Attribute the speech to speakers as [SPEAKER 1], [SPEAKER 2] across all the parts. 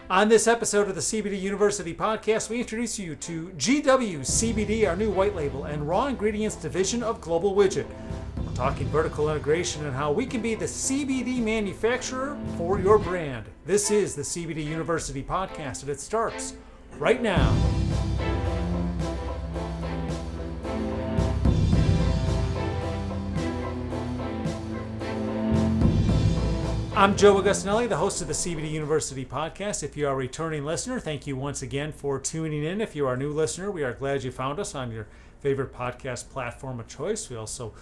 [SPEAKER 1] On this episode of the CBD University podcast, we introduce you to GWCBD, our new white label and raw ingredients division of Global Widget. We're talking vertical integration and how we can be the CBD manufacturer for your brand. This is the CBD University podcast, and it starts right now. I'm Joe Augustinelli, the host of the CBD University podcast. If you are a returning listener, thank you once again for tuning in. If you are a new listener, we are glad you found us on your favorite podcast platform of choice. We also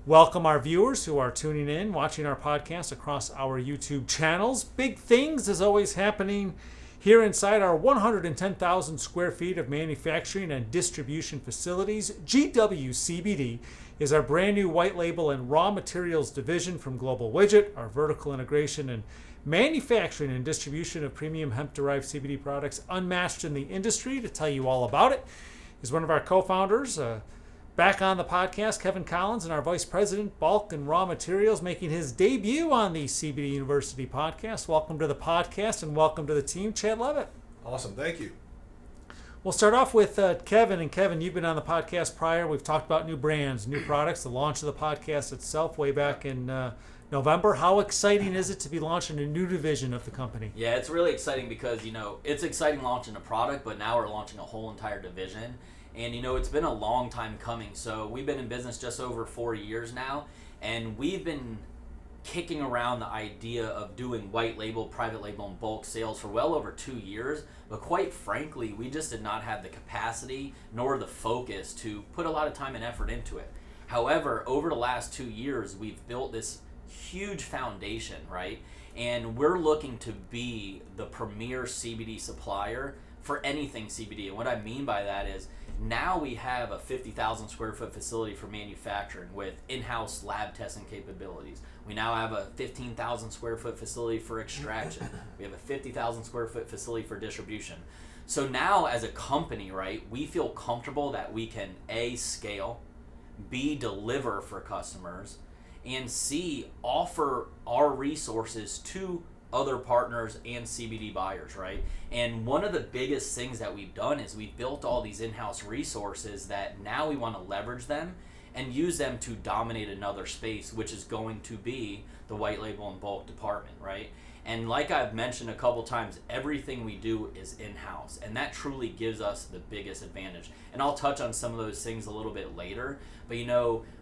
[SPEAKER 1] welcome our viewers who are tuning in, watching our podcast across our YouTube channels. Big things is always happening here inside our 110,000 square feet of manufacturing and distribution facilities. GWCBD is our brand new white label and raw materials division from Global Widget. Our vertical integration and manufacturing and distribution of premium hemp-derived CBD products, unmatched in the industry. To tell you all about it is one of our co-founders, back on the podcast, Kevin Collins, and our Vice President, Bulk and Raw Materials, making his debut on the CBD University podcast. Welcome to the podcast and welcome to the team, Chad Levitt.
[SPEAKER 2] Awesome, thank you.
[SPEAKER 1] We'll start off with Kevin. And Kevin, you've been on the podcast prior. We've talked about new brands, new products, the launch of the podcast itself way back in November. How exciting is it to be launching a new division of the company?
[SPEAKER 3] Yeah, it's really exciting because, it's exciting launching a product, but now we're launching a whole entire division. And, it's been a long time coming. So we've been in business just over 4 years now, and we've been kicking around the idea of doing white label, private label, and bulk sales for well over 2 years. But quite frankly, we just did not have the capacity nor the focus to put a lot of time and effort into it. However, over the last 2 years, we've built this huge foundation, right? And we're looking to be the premier CBD supplier for anything CBD. And what I mean by that is now we have a 50,000 square foot facility for manufacturing with in-house lab testing capabilities. We now have a 15,000 square foot facility for extraction. We have a 50,000 square foot facility for distribution. So now as a company, right, we feel comfortable that we can A, scale, B, deliver for customers, and C, offer our resources to other partners and CBD buyers, right? And one of the biggest things that we've done is we've built all these in-house resources that now we want to leverage them and use them to dominate another space, which is going to be the white label and bulk department, right? And like I've mentioned a couple times, everything we do is in-house, and that truly gives us the biggest advantage. And I'll touch on some of those things a little bit later, but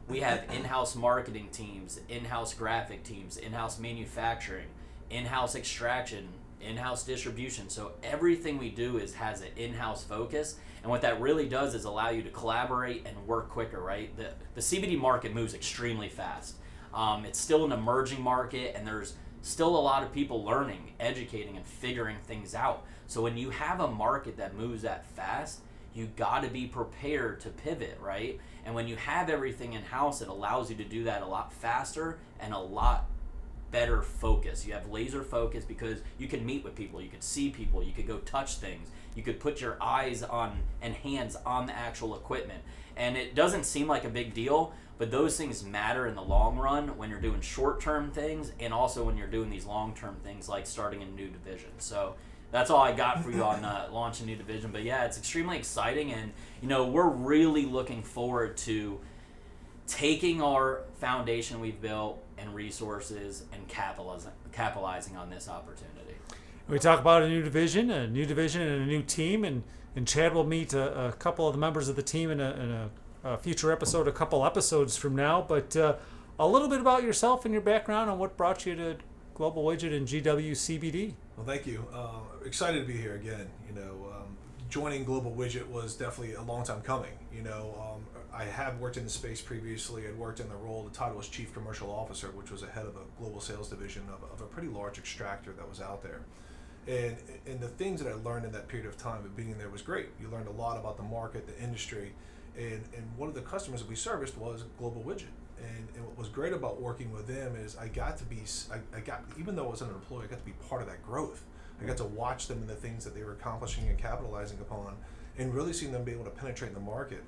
[SPEAKER 3] we have in-house marketing teams, in-house graphic teams, in-house manufacturing, in-house extraction, in-house distribution. So everything we do has an in-house focus, and what that really does is allow you to collaborate and work quicker, right? The CBD market moves extremely fast. It's still an emerging market, and there's still a lot of people learning, educating, and figuring things out. So when you have a market that moves that fast, you got to be prepared to pivot, right? And when you have everything in-house, it allows you to do that a lot faster and a lot better focus. You have laser focus because you can meet with people, you could see people, you could go touch things, you could put your eyes on and hands on the actual equipment. And it doesn't seem like a big deal, but those things matter in the long run when you're doing short-term things and also when you're doing these long-term things like starting a new division. So that's all I got for you on launching a new division. But yeah, it's extremely exciting, and we're really looking forward to taking our foundation we've built and resources and capitalizing on this opportunity.
[SPEAKER 1] We talk about a new division and a new team, and Chad will meet a couple of the members of the team in a future episode, a couple episodes from now. But a little bit about yourself and your background and what brought you to Global Widget and GWCBD.
[SPEAKER 2] Well, thank you. Excited to be here again. Joining Global Widget was definitely a long time coming. I have worked in the space previously. I'd worked in the role, the title was Chief Commercial Officer, which was a head of a global sales division of a pretty large extractor that was out there. And the things that I learned in that period of time of being there was great. You learned a lot about the market, the industry, and one of the customers that we serviced was Global Widget. And what was great about working with them is I got, even though I was an employee, I got to be part of that growth. I got to watch them and the things that they were accomplishing and capitalizing upon, and really seeing them be able to penetrate the market.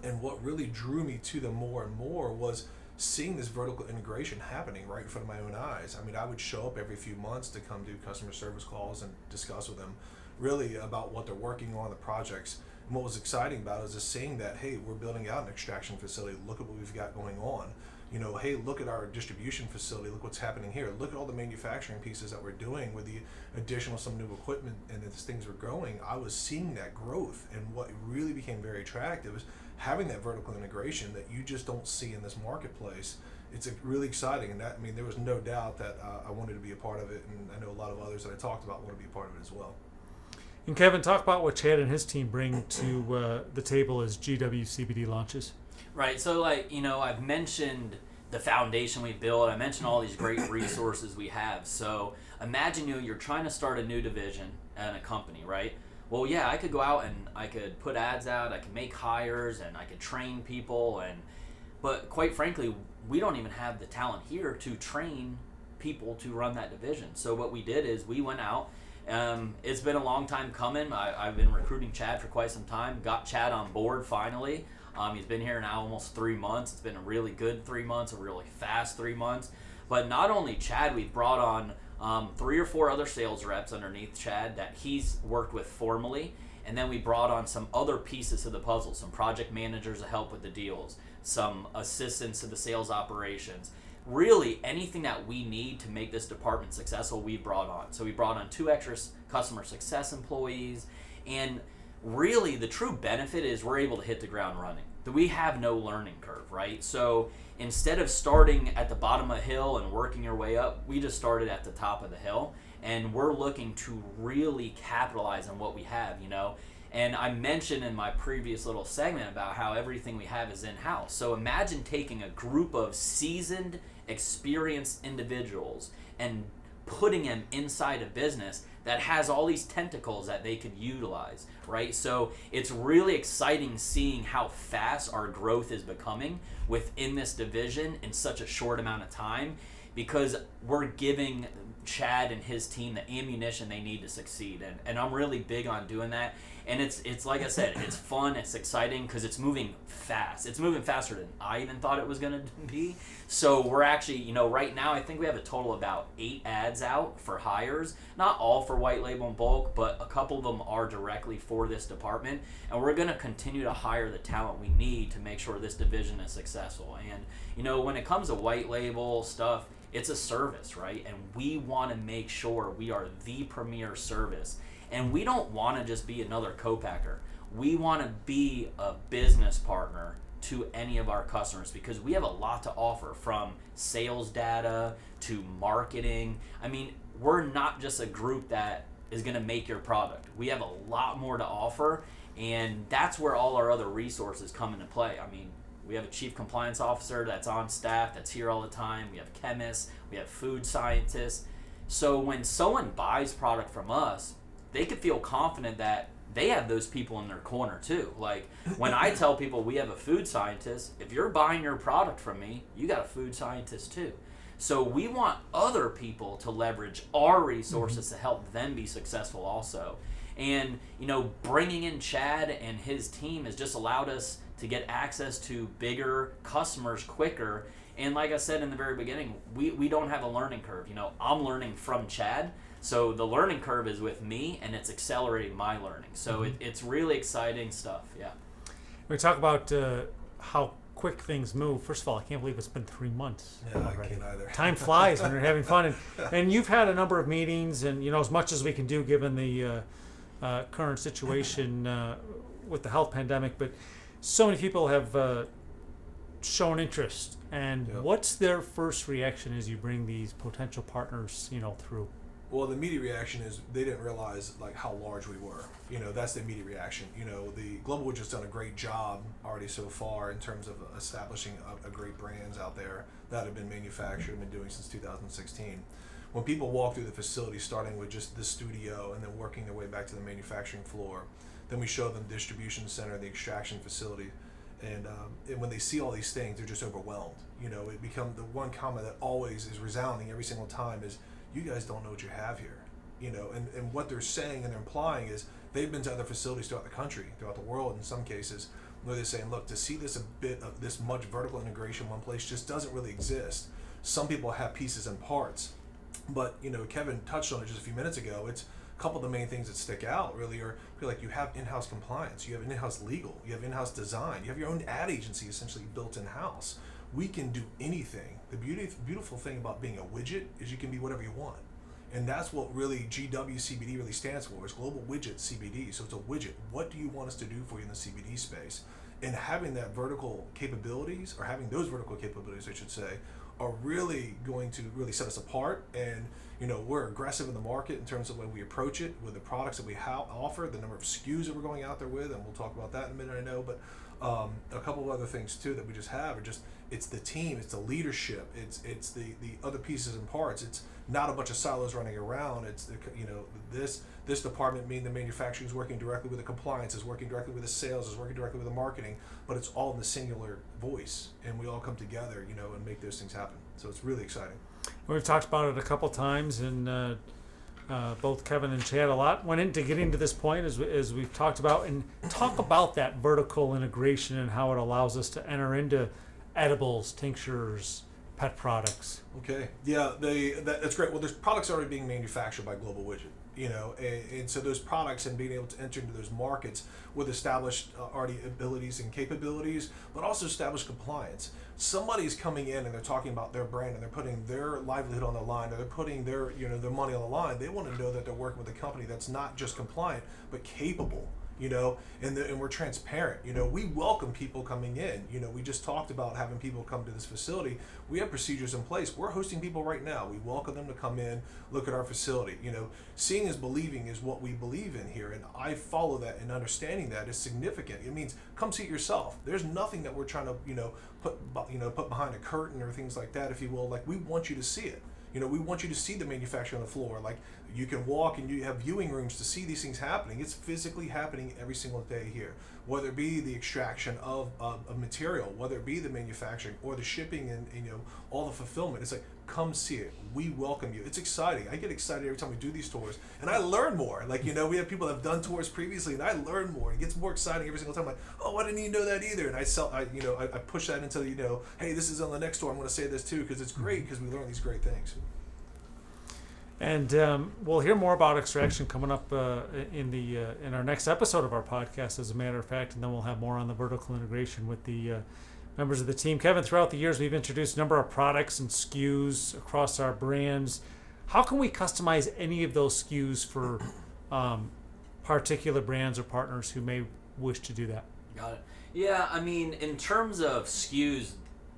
[SPEAKER 2] And what really drew me to them more and more was seeing this vertical integration happening right in front of my own eyes. I mean, I would show up every few months to come do customer service calls and discuss with them really about what they're working on, the projects. And what was exciting about it is just seeing that, hey, we're building out an extraction facility. Look at what we've got going on. You know, hey, look at our distribution facility. Look what's happening here. Look at all the manufacturing pieces that we're doing with the addition of some new equipment, and as things were growing, I was seeing that growth. And what really became very attractive is having that vertical integration that you just don't see in this marketplace. It's really exciting, and that, I mean, there was no doubt that I wanted to be a part of it, and I know a lot of others that I talked about want to be a part of it as well.
[SPEAKER 1] And Kevin, talk about what Chad and his team bring to the table as GWCBD launches.
[SPEAKER 3] Right. So, like, you know, I've mentioned the foundation we built. I mentioned all these great resources we have. So imagine you're trying to start a new division in a company, right? Well, yeah, I could go out and I could put ads out, I could make hires, and I could train people, but quite frankly, we don't even have the talent here to train people to run that division. So what we did is we went out. It's been a long time coming. I've been recruiting Chad for quite some time. Got Chad on board finally. He's been here now almost 3 months. It's been a really good 3 months, a really fast 3 months. But not only Chad, we've brought on 3 or 4 other sales reps underneath Chad that he's worked with formally. And then we brought on some other pieces to the puzzle, some project managers to help with the deals, some assistants to the sales operations. Really, anything that we need to make this department successful, we brought on. So we brought on 2 extra customer success employees, and really the true benefit is we're able to hit the ground running. We have no learning curve, right? So instead of starting at the bottom of a hill and working your way up, we just started at the top of the hill, and we're looking to really capitalize on what we have, you know. And I mentioned in my previous little segment about how everything we have is in-house. So imagine taking a group of seasoned, experienced individuals and putting them inside a business that has all these tentacles that they could utilize, right? So it's really exciting seeing how fast our growth is becoming within this division in such a short amount of time, because we're giving Chad and his team the ammunition they need to succeed. And I'm really big on doing that. And it's like I said, it's fun, it's exciting, because it's moving fast. It's moving faster than I even thought it was going to be. So we're actually, you know, right now I think we have a total of about 8 ads out for hires. Not all for white label and bulk, but a couple of them are directly for this department. And we're going to continue to hire the talent we need to make sure this division is successful. And, you know, when it comes to white label stuff, it's a service, right? And we want to make sure we are the premier service. And we don't want to just be another co-packer. We want to be a business partner to any of our customers, because we have a lot to offer, from sales data to marketing. I mean, we're not just a group that is going to make your product. We have a lot more to offer, and that's where all our other resources come into play. I mean, we have a chief compliance officer that's on staff, that's here all the time. We have chemists, we have food scientists. So when someone buys product from us, they could feel confident that they have those people in their corner too. Like when I tell people we have a food scientist, if you're buying your product from me, you got a food scientist too. So we want other people to leverage our resources to help them be successful also. And, you know, bringing in Chad and his team has just allowed us to get access to bigger customers quicker. And like I said in the very beginning, we don't have a learning curve. You know, I'm learning from Chad. So the learning curve is with me, and it's accelerating my learning. So it's really exciting stuff, yeah.
[SPEAKER 1] We talk about how quick things move. First of all, I can't believe it's been 3 months already.
[SPEAKER 2] I can't either.
[SPEAKER 1] Time flies when you're having fun. And you've had a number of meetings, and, you know, as much as we can do given the current situation with the health pandemic, but so many people have shown interest. And what's their first reaction as you bring these potential partners, you know, through?
[SPEAKER 2] Well, the immediate reaction is they didn't realize like how large we were. You know, that's the immediate reaction. You know, the Global Widget's done a great job already so far in terms of establishing a great brands out there that have been manufactured and been doing since 2016. When people walk through the facility, starting with just the studio and then working their way back to the manufacturing floor, then we show them the distribution center, the extraction facility, and when they see all these things, they're just overwhelmed. You know, it becomes the one comment that always is resounding every single time is, you guys don't know what you have here. You know, and what they're saying and they're implying is they've been to other facilities throughout the country, throughout the world in some cases, where they're saying, look, to see this a bit of this much vertical integration in one place just doesn't really exist. Some people have pieces and parts, but Kevin touched on it just a few minutes ago. It's a couple of the main things that stick out really are feel like you have in-house compliance, you have in-house legal, you have in-house design, you have your own ad agency essentially built in-house. We can do anything. The beautiful thing about being a widget is you can be whatever you want. And that's what really GWCBD really stands for. It's Global Widget CBD. So it's a widget. What do you want us to do for you in the CBD space? And having that vertical capabilities, or having those vertical capabilities, I should say, are really going to really set us apart. And we're aggressive in the market in terms of when we approach it with the products that we offer, the number of SKUs that we're going out there with, and we'll talk about that in a minute, I know. But a couple of other things too that we just have are just, it's the team, it's the leadership, it's the other pieces and parts. It's not a bunch of silos running around. It's this department, meaning the manufacturing, is working directly with the compliance, is working directly with the sales, is working directly with the marketing, but it's all in the singular voice, and we all come together, and make those things happen. So it's really exciting.
[SPEAKER 1] We've talked about it a couple times, and both Kevin and Chad a lot went into getting to this point as we've talked about, and talk about that vertical integration and how it allows us to enter into edibles, tinctures, pet products.
[SPEAKER 2] Okay, yeah, that's great. Well, there's products already being manufactured by Global Widget, and so those products and being able to enter into those markets with established already abilities and capabilities, but also established compliance. Somebody's coming in and they're talking about their brand and they're putting their livelihood on the line, or they're putting their their money on the line. They want to know that they're working with a company that's not just compliant but capable. And we're transparent. We welcome people coming in. We just talked about having people come to this facility. We have procedures in place. We're hosting people right now. We welcome them to come in, look at our facility. Seeing is believing is what we believe in here, and I follow that, and understanding that is significant. It means come see it yourself. There's nothing that we're trying to put behind a curtain or things like that, if you will. Like, we want you to see it. We want you to see the manufacturing on the floor. Like, you can walk and you have viewing rooms to see these things happening. It's physically happening every single day here. Whether it be the extraction of material, whether it be the manufacturing or the shipping and all the fulfillment. It's like, come see it. We welcome you. It's exciting. I get excited every time we do these tours, and I learn more. Like, we have people that have done tours previously, and I learn more. It gets more exciting every single time. Like, oh, I didn't even know that either. And I push that into hey, this is on the next tour. I'm going to say this too, because it's great, because we learn these great things.
[SPEAKER 1] And we'll hear more about extraction coming up in our next episode of our podcast, as a matter of fact, and then we'll have more on the vertical integration with the members of the team. Kevin, throughout the years, we've introduced a number of products and SKUs across our brands. How can we customize any of those SKUs for particular brands or partners who may wish to do that?
[SPEAKER 3] Got it. Yeah, I mean, in terms of SKUs,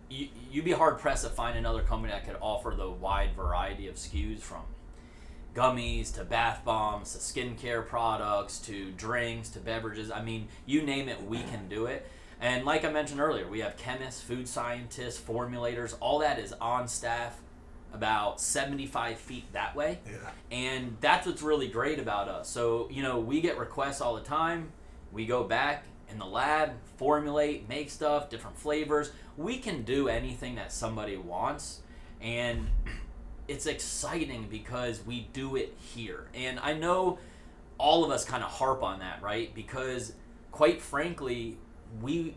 [SPEAKER 3] you'd be hard-pressed to find another company that could offer the wide variety of SKUs, from gummies to bath bombs to skincare products to drinks to beverages. I mean, you name it, we can do it. And like I mentioned earlier, we have chemists, food scientists, formulators. All that is on staff about 75 feet that way. Yeah. And that's what's really great about us. So, we get requests all the time. We go back in the lab, formulate, make stuff, different flavors. We can do anything that somebody wants. And it's exciting because we do it here. And I know all of us kind of harp on that, right? Because quite frankly, we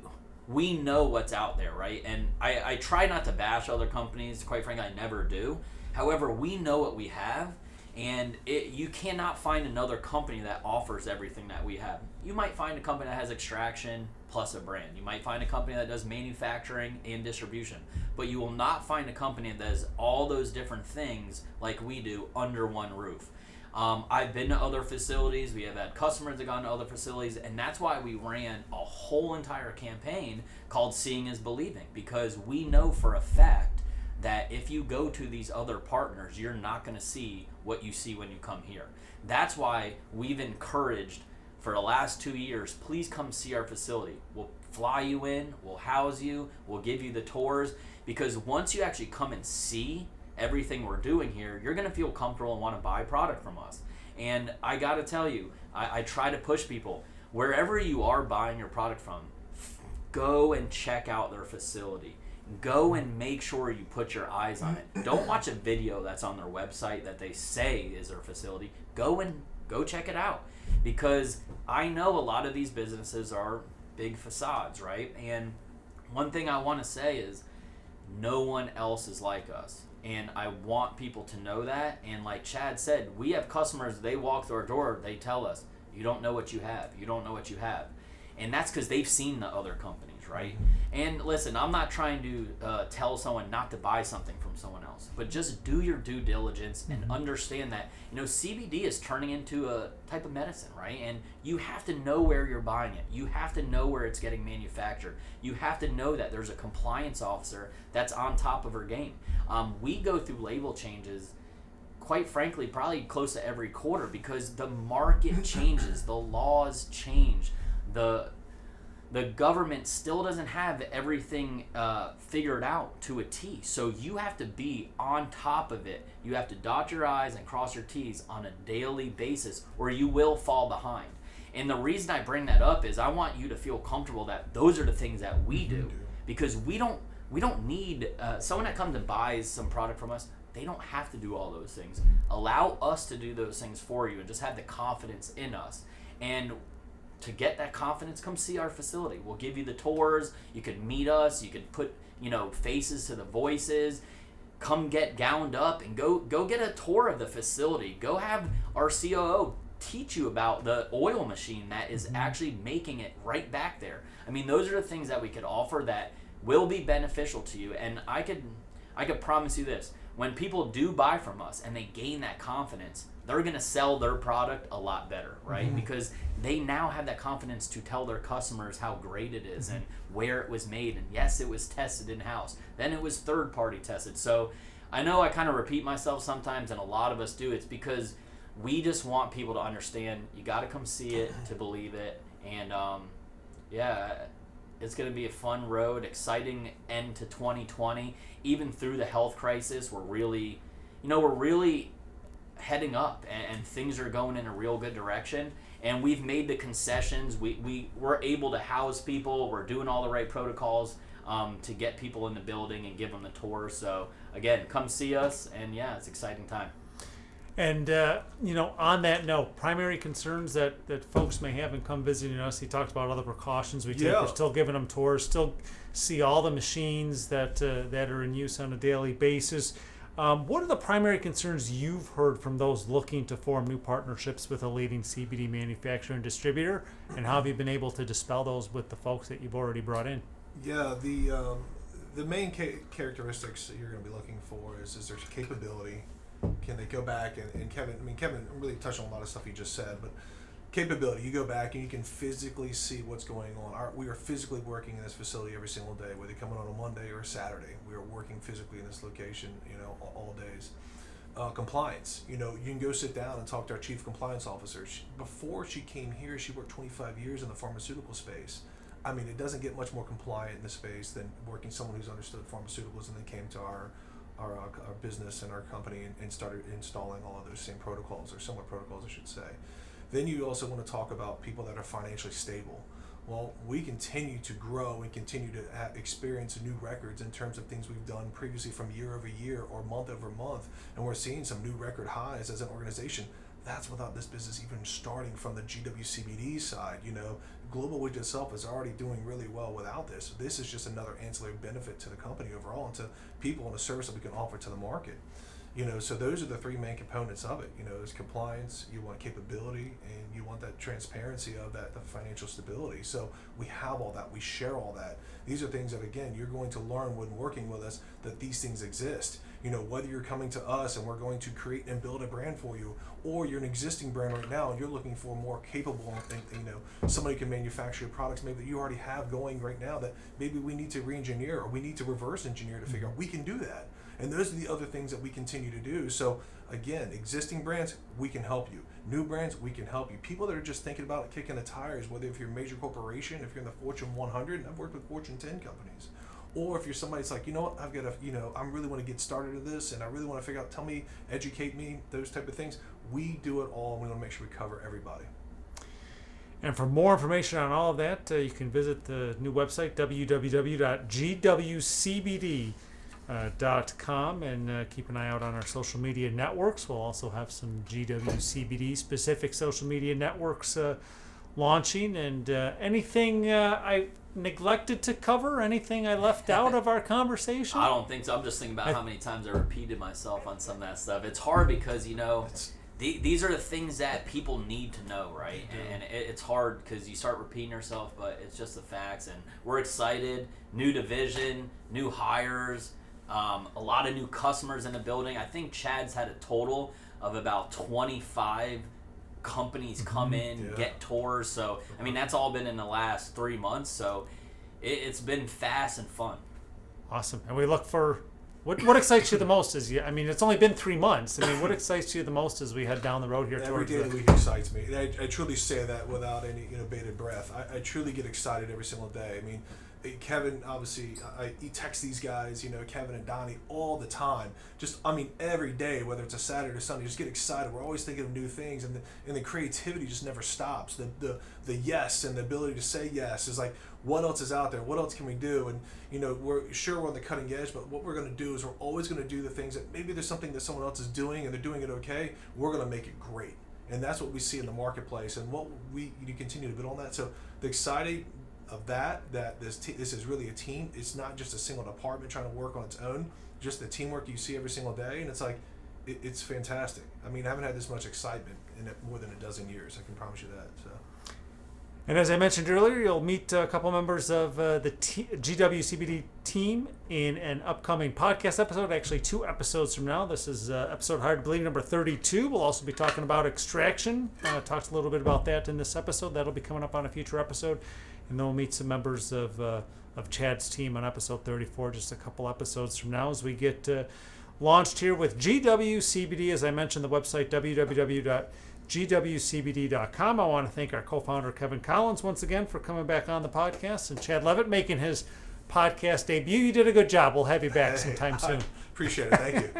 [SPEAKER 3] know what's out there, right? And I try not to bash other companies. Quite frankly, I never do. However, we know what we have, and you cannot find another company that offers everything that we have. You might find a company that has extraction plus a brand. You might find a company that does manufacturing and distribution, but you will not find a company that does all those different things like we do under one roof. I've been to other facilities. We have had customers that gone to other facilities, and that's why we ran a whole entire campaign called Seeing is Believing, because we know for a fact that if you go to these other partners, you're not going to see what you see when you come here. That's why we've encouraged for the last 2 years, please come see our facility. We'll fly you in, we'll house you, we'll give you the tours, because once you actually come and see everything we're doing here, you're going to feel comfortable and want to buy product from us. And I got to tell you, I try to push people, wherever you are buying your product from, go and check out their facility. Go and make sure you put your eyes on it. Don't watch a video that's on their website that they say is their facility. Go check it out, because I know a lot of these businesses are big facades, right? And one thing I want to say is no one else is like us. And I want people to know that. And like Chad said, we have customers, they walk through our door, they tell us, you don't know what you have. You don't know what you have. And that's because they've seen the other companies, right? Mm-hmm. And listen, I'm not trying to tell someone not to buy something from someone else, but just do your due diligence and understand that, CBD is turning into a type of medicine, right? And you have to know where you're buying it. You have to know where it's getting manufactured. You have to know that there's a compliance officer that's on top of her game. We go through label changes, quite frankly, probably close to every quarter, because the market changes, the laws change, the government still doesn't have everything figured out to a T. So you have to be on top of it. You have to dot your I's and cross your T's on a daily basis, or you will fall behind. And the reason I bring that up is I want you to feel comfortable that those are the things that we do, because we don't need someone that comes and buys some product from us. They don't have to do all those things. Allow us to do those things for you and just have the confidence in us. And to get that confidence, come see our facility. We'll give you the tours. You can meet us. You can put, faces to the voices. Come get gowned up and go get a tour of the facility. Go have our COO teach you about the oil machine that is actually making it right back there. I mean, those are the things that we could offer that will be beneficial to you. And I could promise you this. When people do buy from us and they gain that confidence, they're going to sell their product a lot better, right? Mm-hmm. Because they now have that confidence to tell their customers how great it is and where it was made. And yes, it was tested in-house. Then it was third-party tested. So I know I kind of repeat myself sometimes, and a lot of us do. It's because we just want people to understand you got to come see it to believe it. And it's going to be a fun road, exciting end to 2020. Even through the health crisis, we're really heading up, and things are going in a real good direction. And we've made the concessions. We're able to house people. We're doing all the right protocols to get people in the building and give them the tour. So again, come see us, and it's an exciting time.
[SPEAKER 1] And, on that note, primary concerns that folks may have and come visiting us, he talked about other precautions we take. Yeah. We're still giving them tours, still see all the machines that are in use on a daily basis. What are the primary concerns you've heard from those looking to form new partnerships with a leading CBD manufacturer and distributor? And how have you been able to dispel those with the folks that you've already brought in?
[SPEAKER 2] Yeah, the main characteristics that you're going to be looking for is there's capability. Can they go back and Kevin really touched on a lot of stuff he just said, but capability, you go back and you can physically see what's going on. We are physically working in this facility every single day, whether you're coming on a Monday or a Saturday. We are working physically in this location, all days. Compliance, you can go sit down and talk to our chief compliance officer. Before she came here, she worked 25 years in the pharmaceutical space. I mean, it doesn't get much more compliant in this space than working someone who's understood pharmaceuticals and then came to our business and our company and started installing all of those same protocols, or similar protocols, I should say. Then you also want to talk about people that are financially stable. Well, we continue to grow and continue to experience new records in terms of things we've done previously from year over year or month over month, and we're seeing some new record highs as an organization. That's without this business even starting from the GWCBD side. Global Widget itself is already doing really well without this. This is just another ancillary benefit to the company overall and to people and a service that we can offer to the market. So those are the three main components of it. There's compliance, you want capability, and you want that transparency of that, the financial stability. So we have all that, we share all that. These are things that, again, you're going to learn when working with us, that these things exist. Whether you're coming to us and we're going to create and build a brand for you, or you're an existing brand right now and you're looking for more capable, somebody can manufacture your products maybe that you already have going right now that maybe we need to re-engineer or we need to reverse engineer to figure out, we can do that. And those are the other things that we continue to do. So again, existing brands, we can help you. New brands, we can help you. People that are just thinking about kicking the tires, whether if you're a major corporation, if you're in the Fortune 100, and I've worked with Fortune 10 companies, or if you're somebody that's like, I've got I really want to get started in this, and I really want to figure out, tell me, educate me, those type of things. We do it all, and we want to make sure we cover everybody.
[SPEAKER 1] And for more information on all of that, you can visit the new website, www.GWCBD.com, and keep an eye out on our social media networks. We'll also have some GWCBD specific social media networks launching. And anything I neglected to cover? Anything I left out of our conversation?
[SPEAKER 3] I don't think so. I'm just thinking about how many times I repeated myself on some of that stuff. It's hard because, these are the things that people need to know, right? And it's hard because you start repeating yourself, but it's just the facts. And we're excited. New division, new hires, a lot of new customers in the building. I think Chad's had a total of about 25 companies come in, get tours. So, I mean, that's all been in the last 3 months. So it's been fast and fun.
[SPEAKER 1] Awesome. And we look for... What excites you the most it's only been 3 months. what excites you the most as we head down the road here
[SPEAKER 2] every
[SPEAKER 1] towards
[SPEAKER 2] day of the week excites me. And I truly say that without any bated breath. I truly get excited every single day. I mean, Kevin, obviously, I text these guys, Kevin and Donnie all the time. Every day, whether it's a Saturday or Sunday, just get excited. We're always thinking of new things, and the creativity just never stops. The yes and the ability to say yes is like, what else is out there? What else can we do? And we're on the cutting edge, but what we're going to do is we're always going to do the things that maybe there's something that someone else is doing and they're doing it okay. We're going to make it great, and that's what we see in the marketplace, and what we continue to build on that. So the exciting of that this is really a team. It's not just a single department trying to work on its own. Just the teamwork you see every single day, and it's like it's fantastic. I haven't had this much excitement in more than a dozen years. I can promise you that. So.
[SPEAKER 1] And as I mentioned earlier, you'll meet a couple members of the GWCBD team in an upcoming podcast episode, actually 2 episodes from now. This is episode, hard to believe, number 32. We'll also be talking about extraction. Talks a little bit about that in this episode. That'll be coming up on a future episode. And then we'll meet some members of Chad's team on episode 34, just a couple episodes from now, as we get launched here with GWCBD. As I mentioned, the website, www.gwcbd.com. I want to thank our co-founder, Kevin Collins, once again for coming back on the podcast, and Chad Levitt making his podcast debut. You did a good job. We'll have you back sometime soon.
[SPEAKER 2] Appreciate it. Thank you.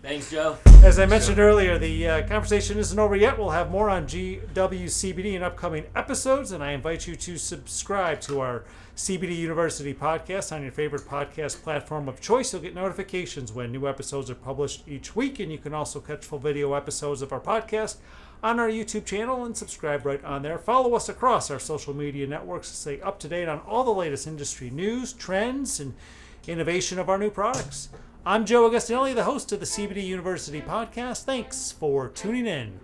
[SPEAKER 3] Thanks, Joe.
[SPEAKER 1] As I mentioned earlier, the conversation isn't over yet. We'll have more on GWCBD in upcoming episodes, and I invite you to subscribe to our CBD University podcast on your favorite podcast platform of choice. You'll get notifications when new episodes are published each week, and you can also catch full video episodes of our podcast on our YouTube channel and subscribe right on there. Follow us across our social media networks to stay up to date on all the latest industry news, trends, and innovation of our new products. I'm Joe Augustinelli, the host of the CBD University podcast. Thanks for tuning in.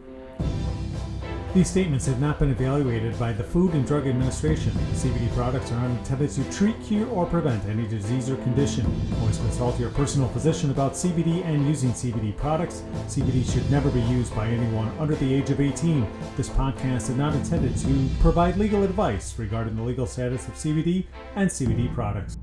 [SPEAKER 1] These statements have not been evaluated by the Food and Drug Administration. CBD products are not intended to treat, cure, or prevent any disease or condition. Always consult your personal physician about CBD and using CBD products. CBD should never be used by anyone under the age of 18. This podcast is not intended to provide legal advice regarding the legal status of CBD and CBD products.